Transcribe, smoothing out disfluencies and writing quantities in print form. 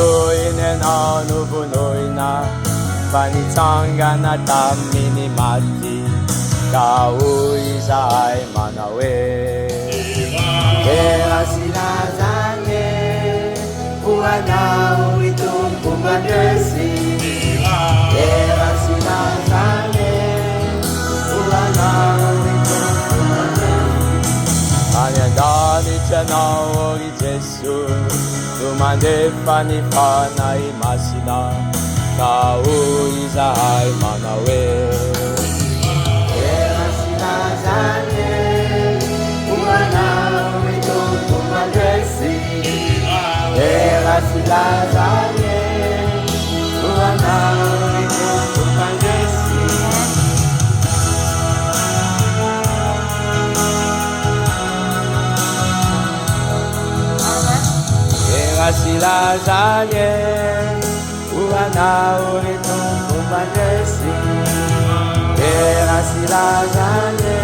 Punuin na nubunoy na Panitsanga na tamini mati Kauwi sa ay manawe Kera sila zane Uanaw itong kumandesi Kera sila zane Uanaw itong kumandesi Anyagani chanao i Jesu Tumande panipanay masila Kauwi sa ay manawe Kera sila zane Uanaw itong kumandesi Kera sila zane Uanaw itong kumandesi Kera sila zane Uanaw itong kumandesi Kera sila zane